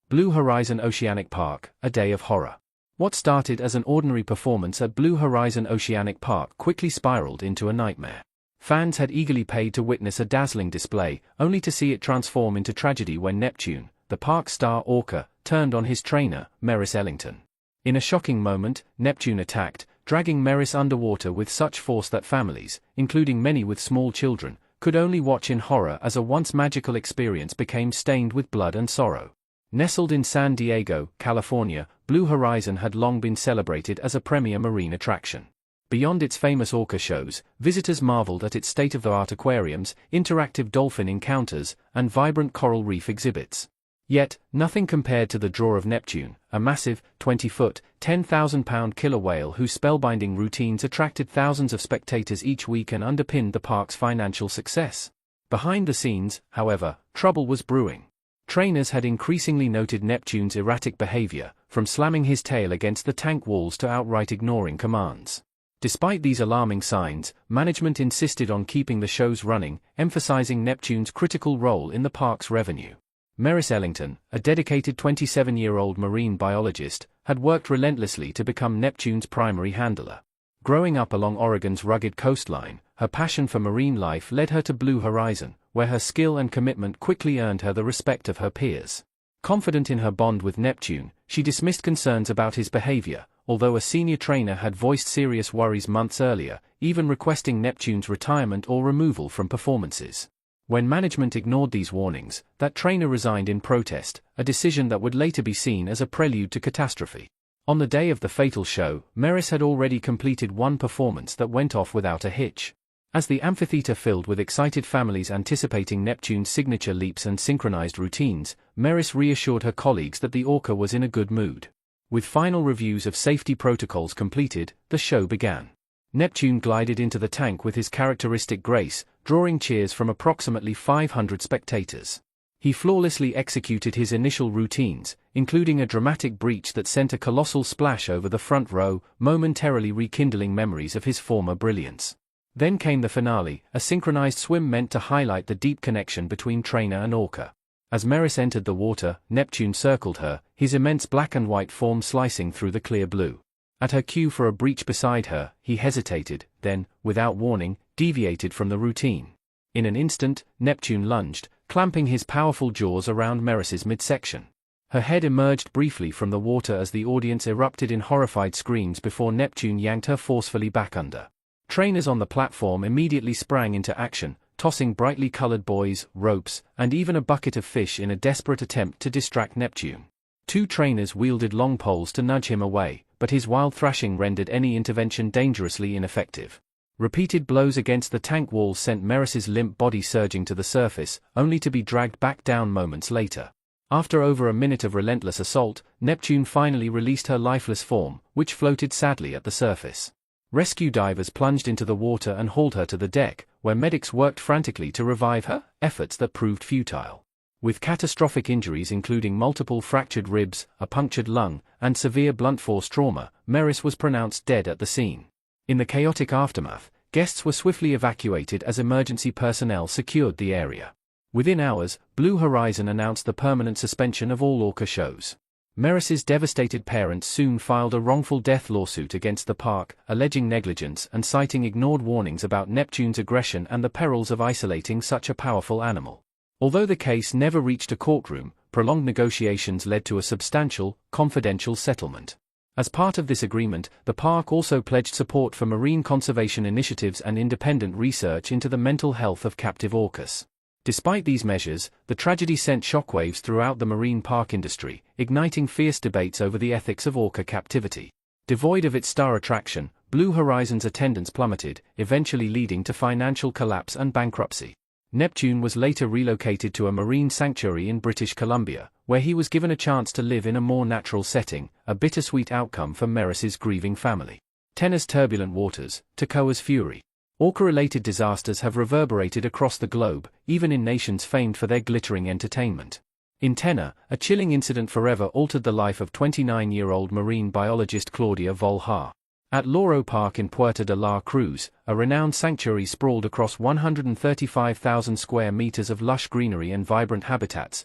Blue Horizon Oceanic Park, a day of horror. What started as an ordinary performance at Blue Horizon Oceanic Park quickly spiraled into a nightmare. Fans had eagerly paid to witness a dazzling display, only to see it transform into tragedy when Neptune, the park star Orca, turned on his trainer, Ellington. In a shocking moment, Neptune attacked, dragging Meris underwater with such force that families, including many with small children, could only watch in horror as a once magical experience became stained with blood and sorrow. Nestled in San Diego, California, Blue Horizon had long been celebrated as a premier marine attraction. Beyond its famous orca shows, visitors marveled at its state-of-the-art aquariums, interactive dolphin encounters, and vibrant coral reef exhibits. Yet, nothing compared to the draw of Neptune, a massive, 20-foot, 10,000-pound killer whale whose spellbinding routines attracted thousands of spectators each week and underpinned the park's financial success. Behind the scenes, however, trouble was brewing. Trainers had increasingly noted Neptune's erratic behavior, from slamming his tail against the tank walls to outright ignoring commands. Despite these alarming signs, management insisted on keeping the shows running, emphasizing Neptune's critical role in the park's revenue. Ellington, a dedicated 27-year-old marine biologist, had worked relentlessly to become Neptune's primary handler. Growing up along Oregon's rugged coastline, her passion for marine life led her to Blue Horizon, where her skill and commitment quickly earned her the respect of her peers. Confident in her bond with Neptune, she dismissed concerns about his behavior, although a senior trainer had voiced serious worries months earlier, even requesting Neptune's retirement or removal from performances. When management ignored these warnings, that trainer resigned in protest, a decision that would later be seen as a prelude to catastrophe. On the day of the fatal show, Meris had already completed one performance that went off without a hitch. As the amphitheater filled with excited families anticipating Neptune's signature leaps and synchronized routines, Meris reassured her colleagues that the Orca was in a good mood. With final reviews of safety protocols completed, the show began. Neptune glided into the tank with his characteristic grace, drawing cheers from approximately 500 spectators. He flawlessly executed his initial routines, including a dramatic breach that sent a colossal splash over the front row, momentarily rekindling memories of his former brilliance. Then came the finale, a synchronized swim meant to highlight the deep connection between trainer and Orca. As Meris entered the water, Neptune circled her, his immense black and white form slicing through the clear blue. At her cue for a breach beside her, he hesitated, then, without warning, deviated from the routine. In an instant, Neptune lunged, clamping his powerful jaws around Meris's midsection. Her head emerged briefly from the water as the audience erupted in horrified screams before Neptune yanked her forcefully back under. Trainers on the platform immediately sprang into action, tossing brightly colored buoys, ropes, and even a bucket of fish in a desperate attempt to distract Neptune. Two trainers wielded long poles to nudge him away, but his wild thrashing rendered any intervention dangerously ineffective. Repeated blows against the tank walls sent Meris's limp body surging to the surface, only to be dragged back down moments later. After over a minute of relentless assault, Neptune finally released her lifeless form, which floated sadly at the surface. Rescue divers plunged into the water and hauled her to the deck, where medics worked frantically to revive her, efforts that proved futile. With catastrophic injuries including multiple fractured ribs, a punctured lung, and severe blunt force trauma, Meris was pronounced dead at the scene. In the chaotic aftermath, guests were swiftly evacuated as emergency personnel secured the area. Within hours, Blue Horizon announced the permanent suspension of all Orca shows. Meris's devastated parents soon filed a wrongful death lawsuit against the park, alleging negligence and citing ignored warnings about Neptune's aggression and the perils of isolating such a powerful animal. Although the case never reached a courtroom, prolonged negotiations led to a substantial, confidential settlement. As part of this agreement, the park also pledged support for marine conservation initiatives and independent research into the mental health of captive orcas. Despite these measures, the tragedy sent shockwaves throughout the marine park industry, igniting fierce debates over the ethics of orca captivity. Devoid of its star attraction, Blue Horizon's attendance plummeted, eventually leading to financial collapse and bankruptcy. Neptune was later relocated to a marine sanctuary in British Columbia, where he was given a chance to live in a more natural setting, a bittersweet outcome for Meris's grieving family. Tenner's turbulent waters, Toccoa's fury. Orca-related disasters have reverberated across the globe, even in nations famed for their glittering entertainment. In Tenner, a chilling incident forever altered the life of 29-year-old marine biologist Claudia Volha. At Loro Park in Puerto de la Cruz, a renowned sanctuary sprawled across 135,000 square meters of lush greenery and vibrant habitats,